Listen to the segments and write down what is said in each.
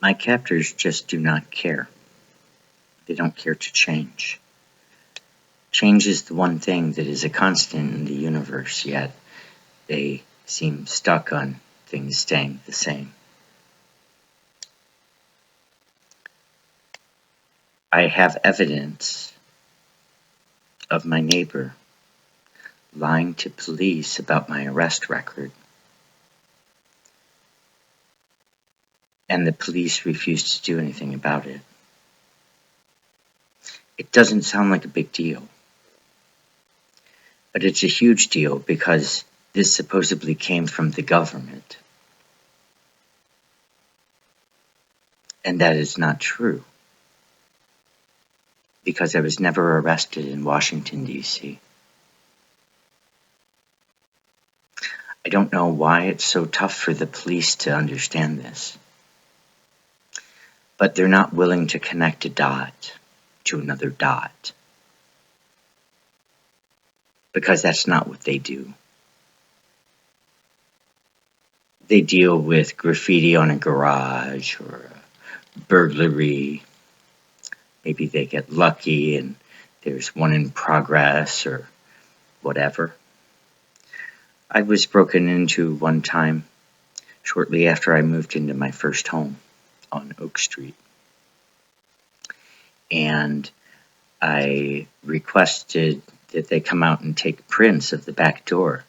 My captors just do not care. They don't care to change. Change is the one thing that is a constant in the universe, yet they seem stuck on things staying the same. I have evidence of my neighbor lying to police about my arrest record, and the police refuse to do anything about it. It doesn't sound like a big deal, but it's a huge deal because this supposedly came from the government. And that is not true, because I was never arrested in Washington, D.C. I don't know why it's so tough for the police to understand this, but they're not willing to connect a dot to another dot, because that's not what they do. They deal with graffiti on a garage or a burglary. Maybe they get lucky and there's one in progress or whatever. I was broken into one time shortly after I moved into my first home on Oak Street. And I requested that they come out and take prints of the back door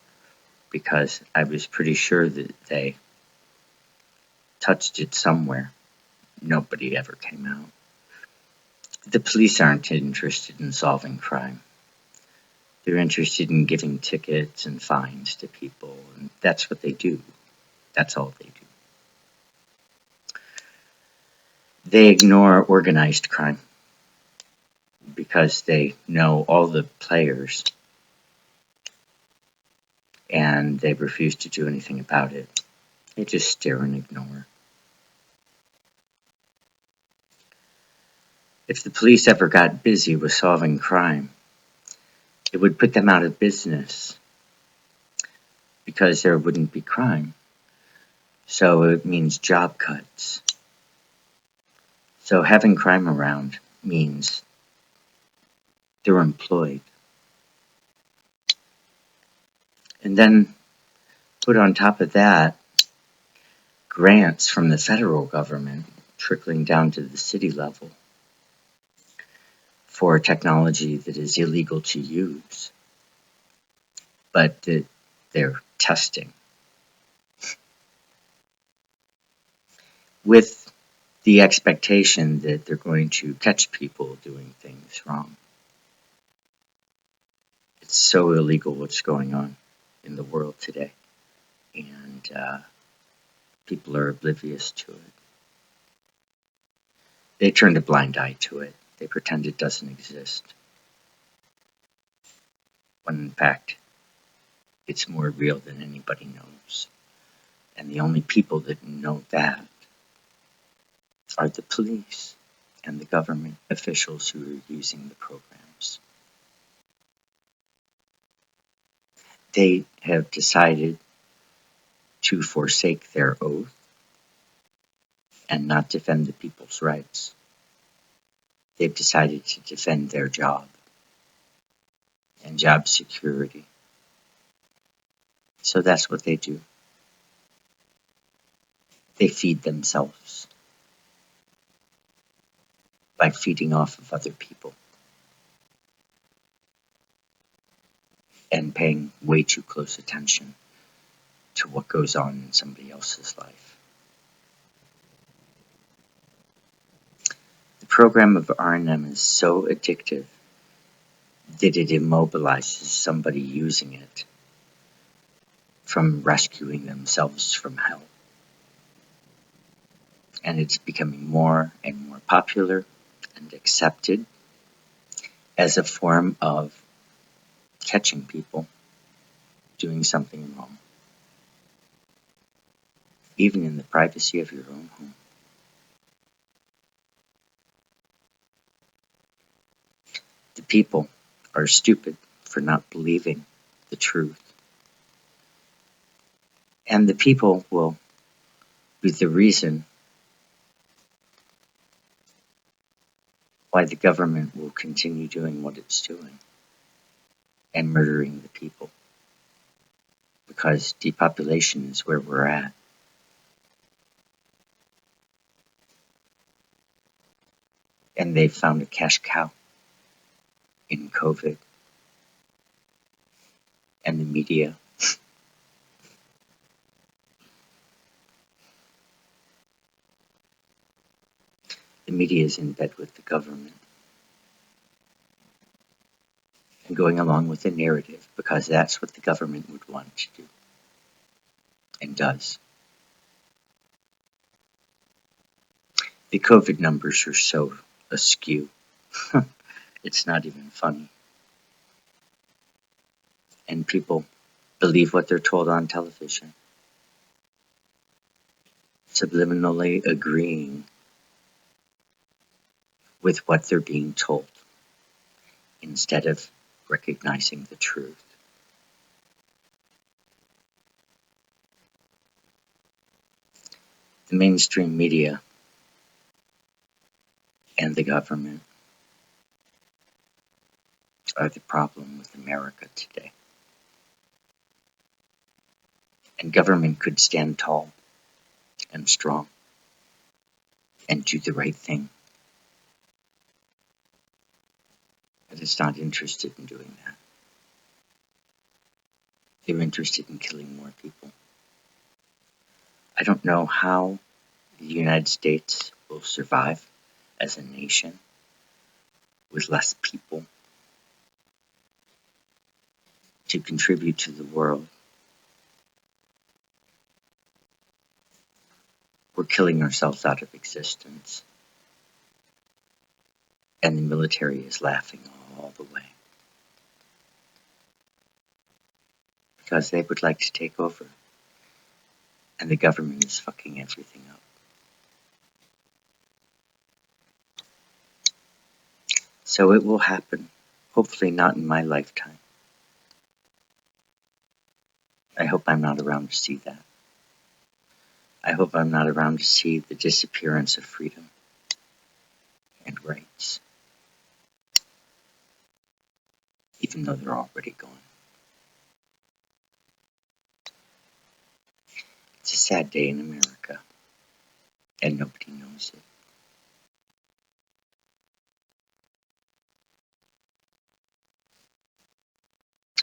because I was pretty sure that they touched it somewhere. Nobody ever came out. The police aren't interested in solving crime. They're interested in giving tickets and fines to people, and that's what they do. That's all they do. They ignore organized crime because they know all the players and they refuse to do anything about it. They just stare and ignore. If the police ever got busy with solving crime, it would put them out of business because there wouldn't be crime. So it means job cuts. So having crime around means they're employed. And then put on top of that grants from the federal government trickling down to the city level for technology that is illegal to use, but that they're testing with the expectation that they're going to catch people doing things wrong. It's so illegal what's going on in the world today, and people are oblivious to it. They turned a blind eye to it. They pretend it doesn't exist, when in fact it's more real than anybody knows. And the only people that know that are the police and the government officials who are using the programs. They have decided to forsake their oath and not defend the people's rights. They've decided to defend their job and job security. So that's what they do. They feed themselves by feeding off of other people and paying way too close attention to what goes on in somebody else's life. The program of R&M is so addictive that it immobilizes somebody using it from rescuing themselves from hell. And it's becoming more and more popular and accepted as a form of catching people doing something wrong, even in the privacy of your own home. The people are stupid for not believing the truth. And the people will be the reason why the government will continue doing what it's doing and murdering the people. Because depopulation is where we're at. And they've found a cash cow in COVID and the media. The media is in bed with the government and going along with the narrative because that's what the government would want to do and does. The COVID numbers are so askew. It's not even funny. And people believe what they're told on television, subliminally agreeing with what they're being told instead of recognizing the truth. The mainstream media and the government are the problem with America today. And government could stand tall and strong and do the right thing. But it's not interested in doing that. They're interested in killing more people. I don't know how the United States will survive as a nation with less people to contribute to the world. We're killing ourselves out of existence. And the military is laughing all the way. Because they would like to take over. And the government is fucking everything up. So it will happen. Hopefully not in my lifetime. I hope I'm not around to see that. I hope I'm not around to see the disappearance of freedom and rights. Even though they're already gone. It's a sad day in America. And nobody knows it.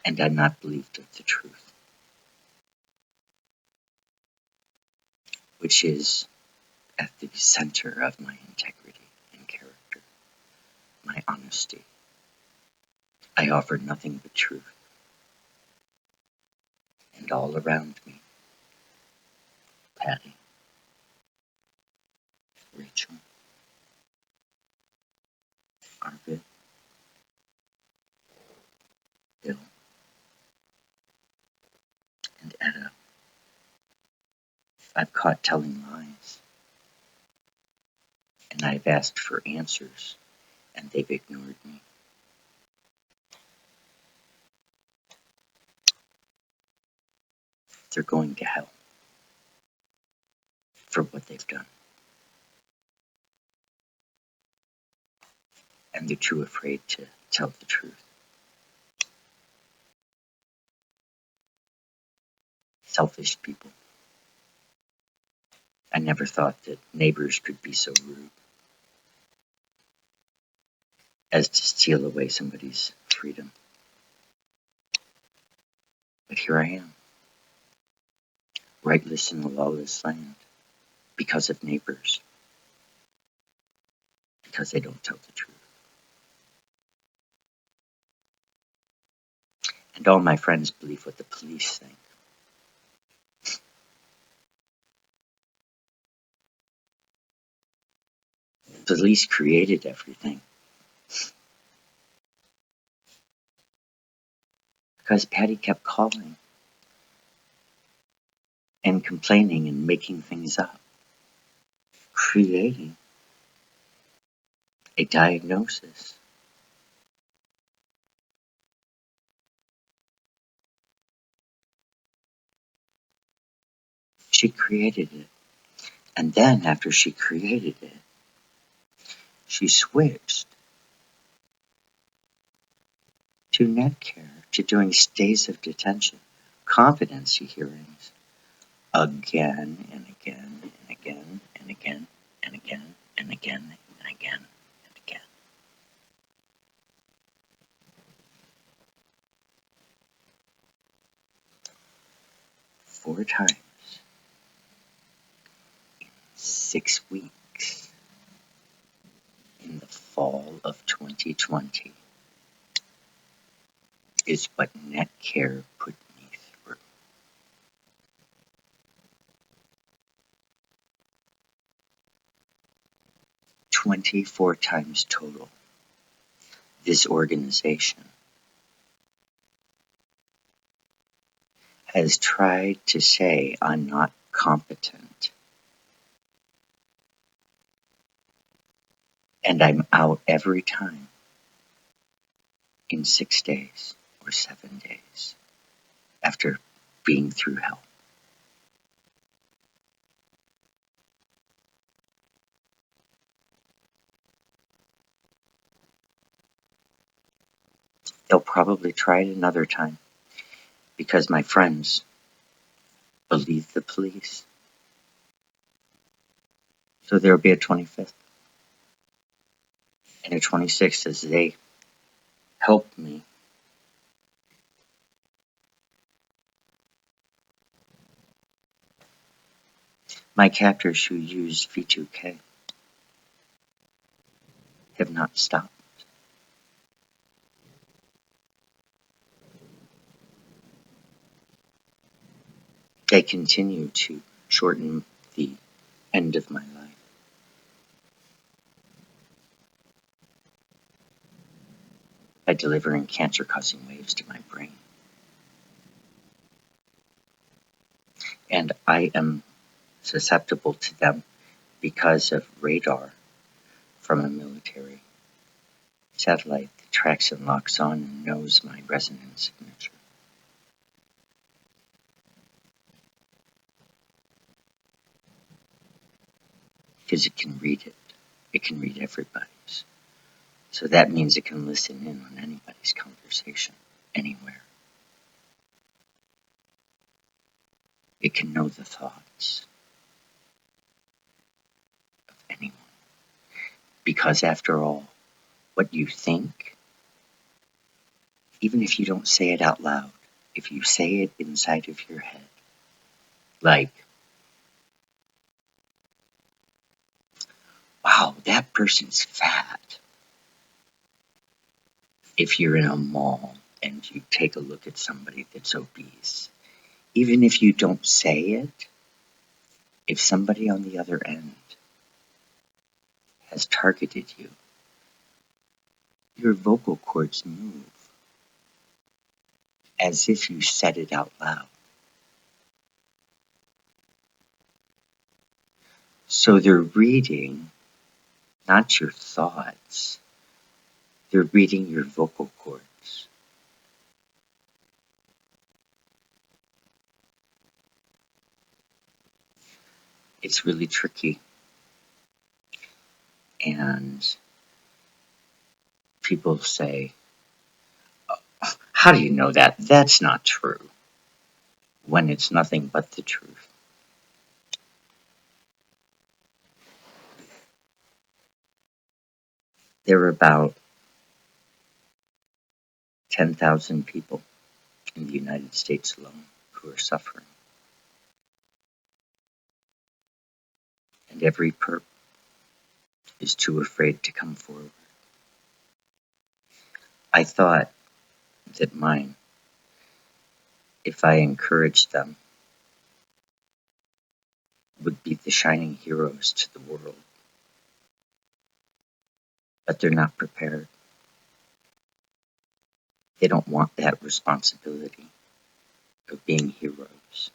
And I'm not believed of the truth. Which is at the center of my integrity and character. My honesty. I offer nothing but truth. And all around me, Patty, Rachel, Arvid, Bill, and Etta, I've caught telling lies. And I've asked for answers, and they've ignored me. They're going to hell for what they've done. And they're too afraid to tell the truth. Selfish people. I never thought that neighbors could be so rude as to steal away somebody's freedom. But here I am, rightless in a lawless land, because of neighbors, because they don't tell the truth. And all my friends believe what the police think. The police created everything. Because Patty kept calling and complaining and making things up, creating a diagnosis. She created it. And then after she created it, she switched to Netcare, to doing stays of detention, competency hearings, again and again and again and again and again and again and again and again. 4 times in 6 weeks in the fall of 2020 is what Netcare put me through. 24 times total. This organization has tried to say I'm not competent, and I'm out every time in 6 days or 7 days after being through hell. They'll probably try it another time because my friends believe the police. So there'll be a 25th and a 26th as they help me. My captors who use V2K have not stopped. They continue to shorten the end of my life. By delivering cancer-causing waves to my brain. And I am susceptible to them because of radar from a military satellite that tracks and locks on and knows my resonance signature. Because it can read it. It can read everybody's. So that means it can listen in on anybody's conversation, anywhere. It can know the thoughts of anyone. Because after all, what you think, even if you don't say it out loud, if you say it inside of your head, like, wow, that person's fat. If you're in a mall and you take a look at somebody that's obese, even if you don't say it, if somebody on the other end has targeted you, your vocal cords move as if you said it out loud. So they're reading not your thoughts, they're reading your vocal cords. It's really tricky. And people say, how do you know that? That's not true. When it's nothing but the truth. There are about 10,000 people in the United States alone who are suffering. And every perp is too afraid to come forward. I thought that mine, if I encouraged them, would be the shining heroes to the world. But they're not prepared. They don't want that responsibility of being heroes.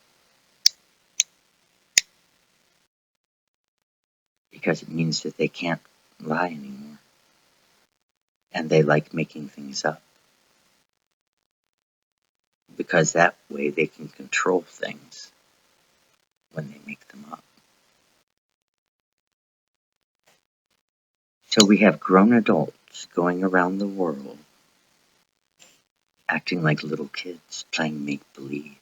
Because it means that they can't lie anymore. And they like making things up. Because that way they can control things when they make them up. So we have grown adults going around the world acting like little kids, playing make-believe.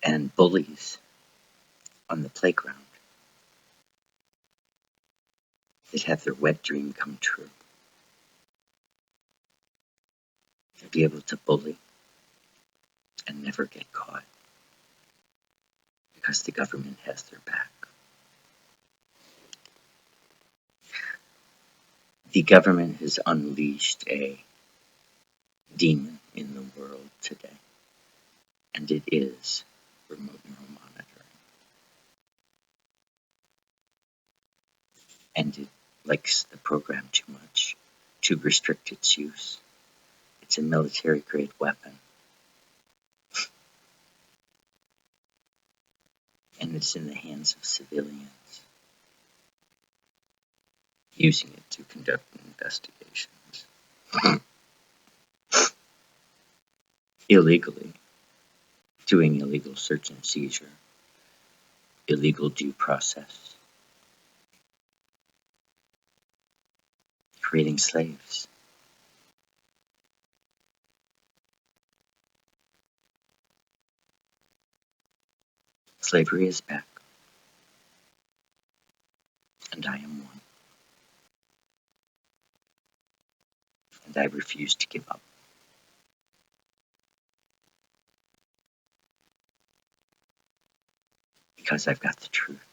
And bullies on the playground that have their wet dream come true. To be able to bully and never get caught because the government has their back. The government has unleashed a demon in the world today, and it is remote neural monitoring. And it likes the program too much to restrict its use. It's a military-grade weapon. And it's in the hands of civilians using it to conduct investigations illegally, doing illegal search and seizure, illegal due process, creating slaves. Slavery is back, and I am one, and I refuse to give up. Because I've got the truth.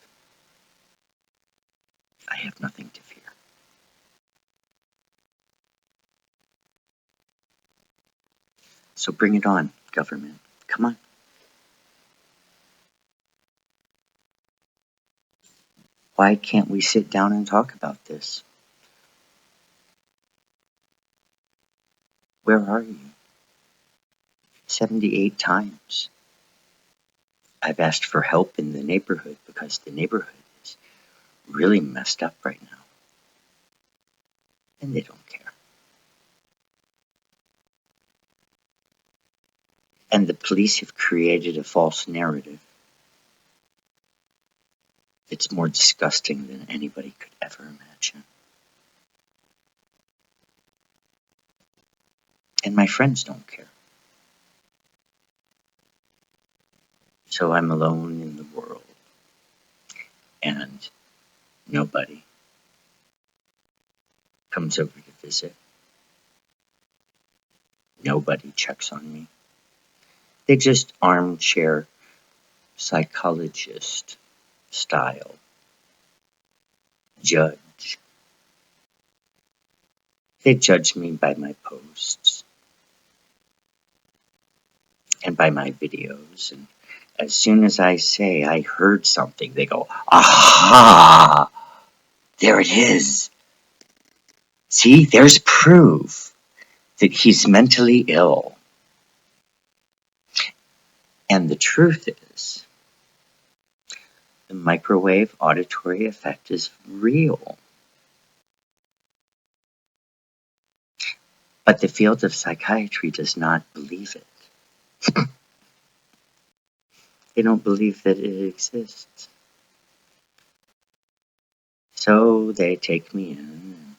I have nothing to fear. So bring it on, government. Come on. Why can't we sit down and talk about this? Where are you? 78 times. I've asked for help in the neighborhood because the neighborhood is really messed up right now. And they don't care. And the police have created a false narrative. It's more disgusting than anybody could ever imagine. And my friends don't care. So I'm alone in the world. And nobody comes over to visit. Nobody checks on me. They just armchair psychologist style judge. They judge me by my posts and by my videos. And as soon as I say I heard something, they go, aha, there it is. See, there's proof that he's mentally ill. And the truth is, the microwave auditory effect is real. But the field of psychiatry does not believe it. They don't believe that it exists. So they take me in.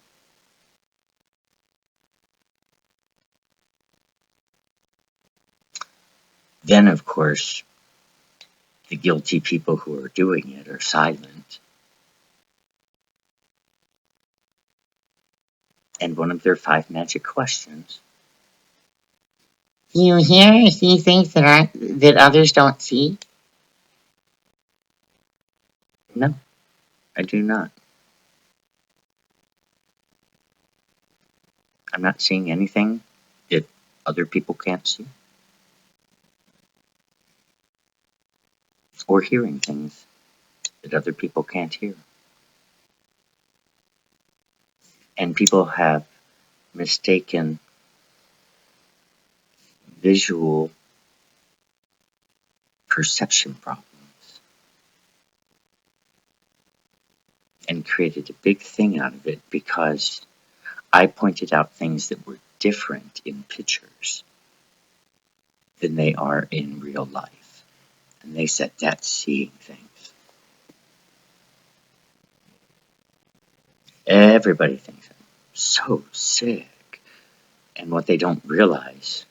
Then, of course, the guilty people who are doing it are silent. And one of their 5 magic questions. Do you hear or see things that others don't see? No, I do not. I'm not seeing anything that other people can't see. Or hearing things that other people can't hear. And people have mistaken visual perception problems and created a big thing out of it because I pointed out things that were different in pictures than they are in real life. And they said, that's seeing things. Everybody thinks I'm so sick. And what they don't realize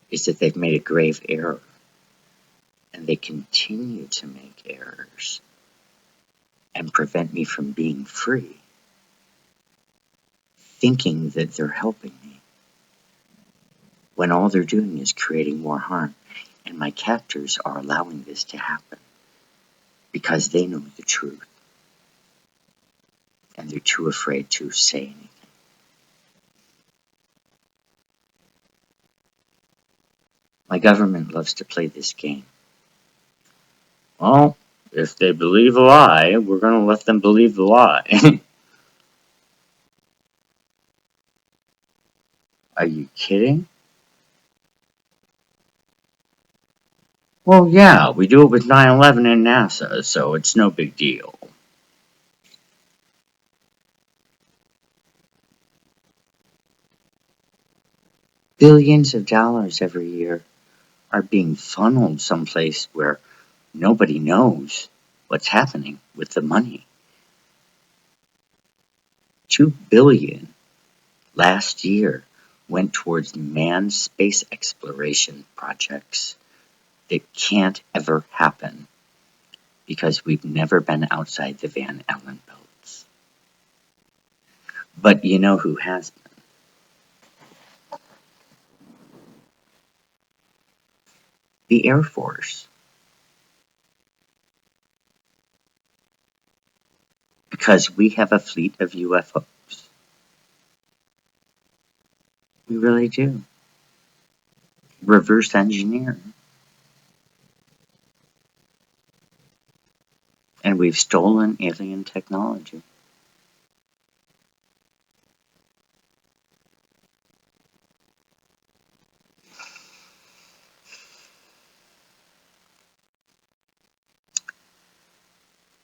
is that they've made a grave error. And they continue to make errors and prevent me from being free, thinking that they're helping me, when all they're doing is creating more harm. And my captors are allowing this to happen because they know the truth. And they're too afraid to say anything. My government loves to play this game. Well, if they believe a lie, we're going to let them believe the lie. Are you kidding? Well, yeah, we do it with 9/11 and NASA, so it's no big deal. Billions of dollars every year are being funneled someplace where nobody knows what's happening with the money. 2 billion last year went towards manned space exploration projects that can't ever happen because we've never been outside the Van Allen belts. But you know who has been? The Air Force. Because we have a fleet of UFOs. We really do. Reverse engineer. And we've stolen alien technology.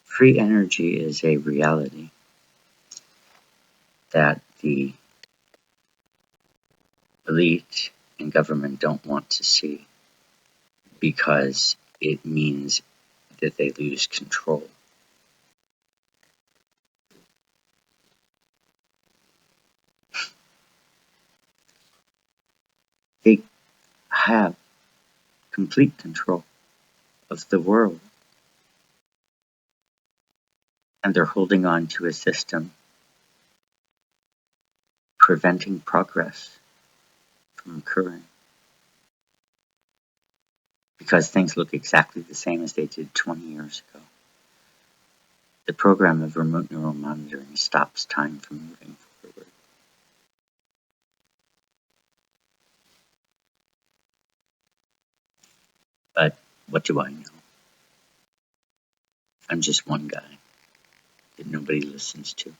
Free energy is a reality that the elite and government don't want to see because it means that they lose control. They have complete control of the world, and they're holding on to a system preventing progress from occurring because things look exactly the same as they did 20 years ago. The program of remote neural monitoring stops time from moving forward. But what do I know? I'm just one guy that nobody listens to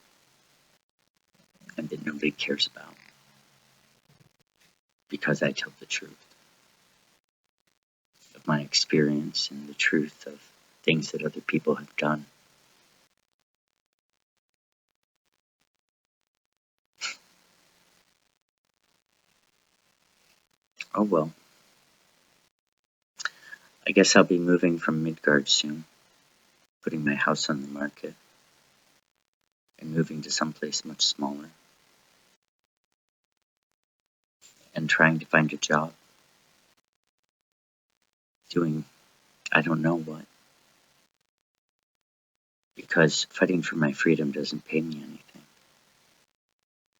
and that nobody cares about because I tell the truth of my experience and the truth of things that other people have done. Oh well. I guess I'll be moving from Midgard soon, putting my house on the market and moving to someplace much smaller and trying to find a job doing I don't know what, because fighting for my freedom doesn't pay me anything,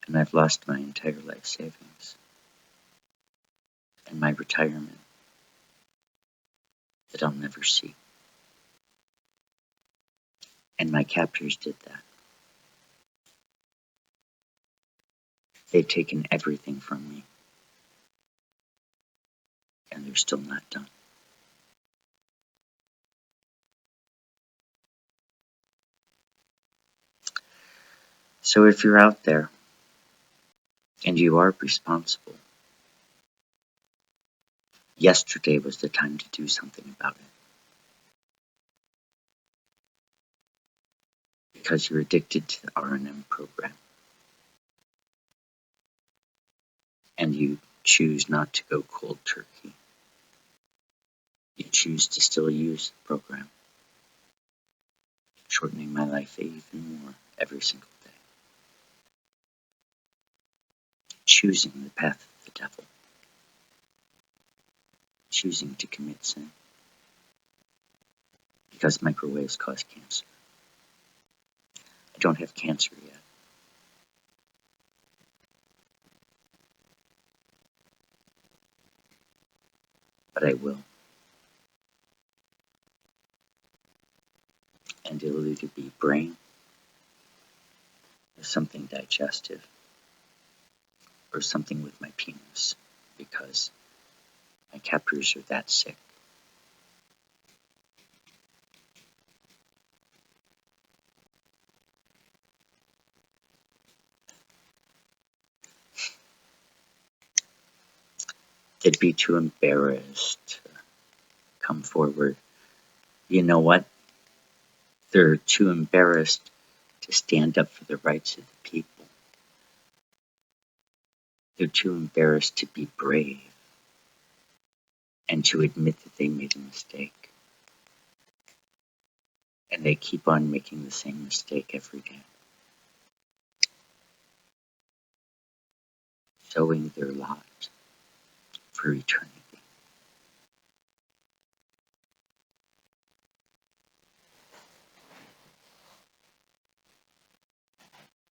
and I've lost my entire life savings and my retirement that I'll never see. And my captors did that. They've taken everything from me, and they're still not done. So if you're out there and you are responsible, yesterday was the time to do something about it. Because you're addicted to the R&M program. And you choose not to go cold turkey. You choose to still use the program, shortening my life even more every single day. choosing the path of the devil, choosing to commit sin, because microwaves cause cancer. I don't have cancer yet, but I will. And it'll either be brain or something digestive or something with my penis, because my captors are that sick. They'd be too embarrassed to come forward. You know what? They're too embarrassed to stand up for the rights of the people. They're too embarrassed to be brave and to admit that they made a mistake. And they keep on making the same mistake every day, sowing their lot for eternity.